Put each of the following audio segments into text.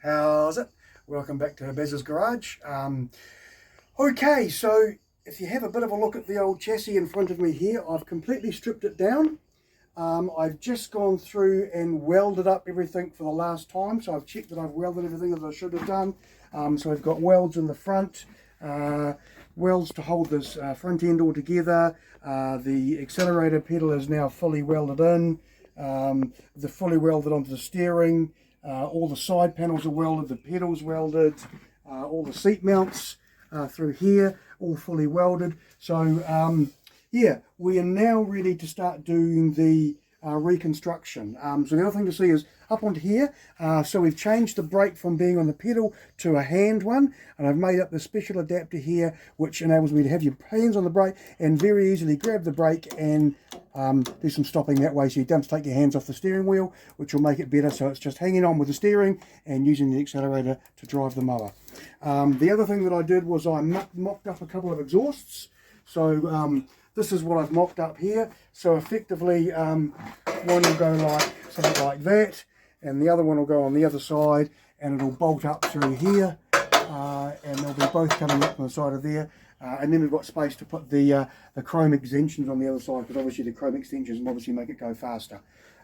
How's it? Welcome back to Bez's Garage. Okay, so if you have a bit of a look at the old chassis in front of me here, I've completely stripped it down. I've just gone through and welded up everything for the last time, so I've checked that I've welded everything that I should have done. So I've got welds in the front, welds to hold this front end all together. The accelerator pedal is now fully welded in, the fully welded onto the steering. All the side panels are welded, the pedals welded, all the seat mounts through here, all fully welded. So yeah, we are now ready to start doing the reconstruction. So the other thing to see is up onto here. So we've changed the brake from being on the pedal to a hand one, and I've made up the special adapter here which enables me to have your hands on the brake and very easily grab the brake and do some stopping that way, so you don't take your hands off the steering wheel, which will make it better. So it's just hanging on with the steering and using the accelerator to drive the mower. The other thing that I did was I mocked up a couple of exhausts. So this is what I've mocked up here. So effectively one will go like something like that, and the other one will go on the other side, and it'll bolt up through here, and they'll be both coming up on the side of there. And then we've got space to put the chrome extensions on the other side, because obviously the chrome extensions will obviously make it go faster.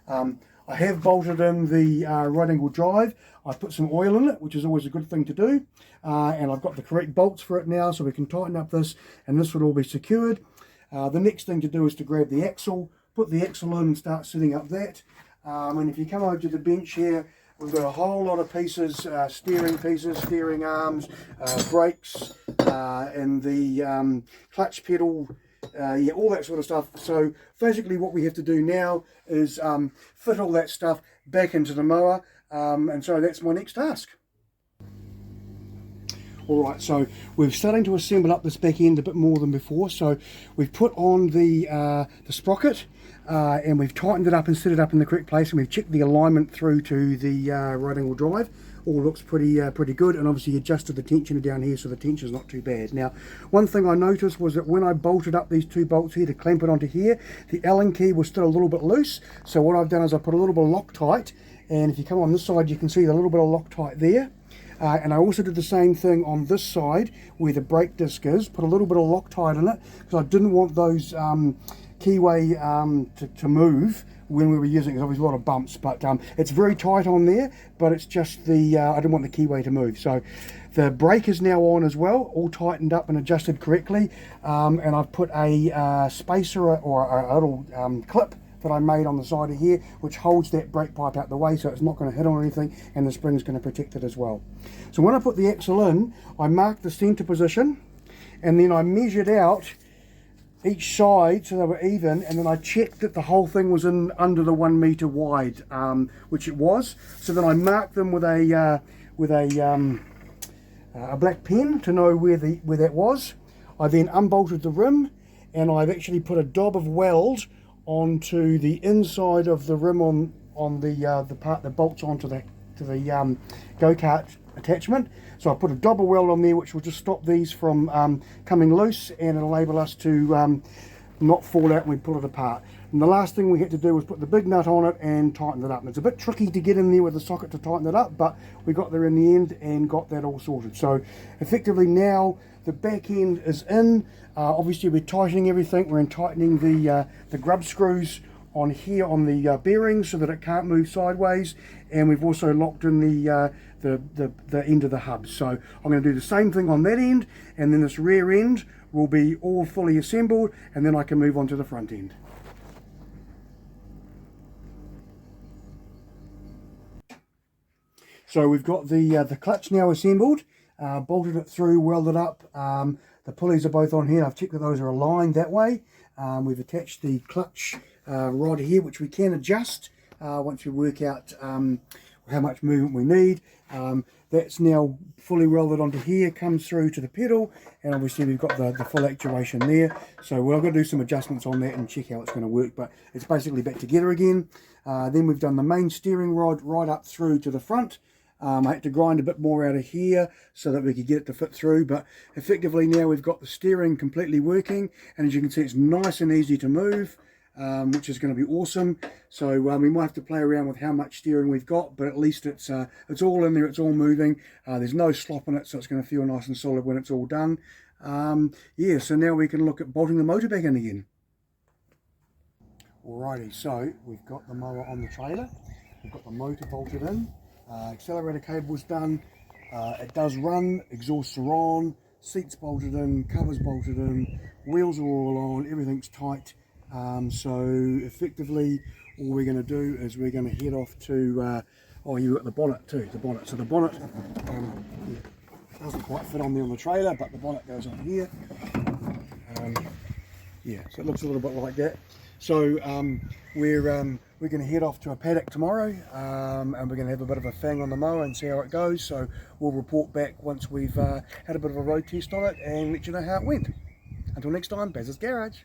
I have bolted in the right angle drive. I've put some oil in it, which is always a good thing to do. And I've got the correct bolts for it now, so we can tighten up this, and this would all be secured. The next thing to do is to grab the axle, put the axle in and start setting up that. And if you come over to the bench here, we've got a whole lot of pieces, steering arms, brakes, and the clutch pedal, yeah, all that sort of stuff. So basically what we have to do now is fit all that stuff back into the mower, and so that's my next task. Alright, so we're starting to assemble up this back end a bit more than before. So we've put on the sprocket, and we've tightened it up and set it up in the correct place, and we've checked the alignment through to the right angle drive. All looks pretty good, and obviously adjusted the tensioner down here, so the tension's not too bad. Now, one thing I noticed was that when I bolted up these two bolts here to clamp it onto here, the Allen key was still a little bit loose. So what I've done is I put a little bit of Loctite, and if you come on this side, you can see the little bit of Loctite there. And I also did the same thing on this side where the brake disc is, put a little bit of Loctite in it, because I didn't want those keyway to move when we were using it, because there was a lot of bumps. But it's very tight on there, but it's just the, I didn't want the keyway to move. So the brake is now on as well, all tightened up and adjusted correctly. And I've put a spacer or a little clip that I made on the side of here, which holds that brake pipe out the way, so it's not going to hit on anything, and the spring's going to protect it as well. So when I put the axle in, I marked the center position, and then I measured out each side so they were even, and then I checked that the whole thing was in under the 1 meter wide, which it was. So then I marked them with a black pen to know where that was. I then unbolted the rim, and I've actually put a dab of weld onto the inside of the rim on the part that bolts onto the go-kart attachment. So I put a double weld on there, which will just stop these from coming loose, and it'll enable us to not fall out when we pull it apart. And the last thing we had to do was put the big nut on it and tighten it up. And it's a bit tricky to get in there with the socket to tighten it up, but we got there in the end and got that all sorted. So effectively now the back end is in. Obviously we're tightening everything. We're tightening the grub screws on here on the bearings so that it can't move sideways, and we've also locked in the end of the hub. So I'm going to do the same thing on that end, and then this rear end will be all fully assembled, and then I can move on to the front end. So we've got the clutch now assembled, bolted it through, welded up. The pulleys are both on here. I've checked that those are aligned that way. We've attached the clutch rod here, which we can adjust once we work out how much movement we need. That's now fully welded onto here, comes through to the pedal, and obviously we've got the full actuation there. So we're going to do some adjustments on that and check how it's going to work, but it's basically back together again. Then we've done the main steering rod right up through to the front. I had to grind a bit more out of here so that we could get it to fit through, but effectively now we've got the steering completely working, and as you can see it's nice and easy to move. which is going to be awesome. So we might have to play around with how much steering we've got, but at least it's all in there, it's all moving. There's no slop in it, so it's going to feel nice and solid when it's all done. Yeah, so now we can look at bolting the motor back in again. Alrighty, so we've got the mower on the trailer, we've got the motor bolted in, accelerator cable's done, it does run, exhausts are on, seats bolted in, covers bolted in, wheels are all on, everything's tight. So effectively all we're going to do is we're going to head off to, oh, you've got the bonnet too, the bonnet. So the bonnet yeah, doesn't quite fit on there on the trailer, but the bonnet goes on here. Yeah, so it looks a little bit like that. So we're going to head off to a paddock tomorrow, and we're going to have a bit of a fang on the mower and see how it goes. So we'll report back once we've had a bit of a road test on it and let you know how it went. Until next time, Baz's Garage.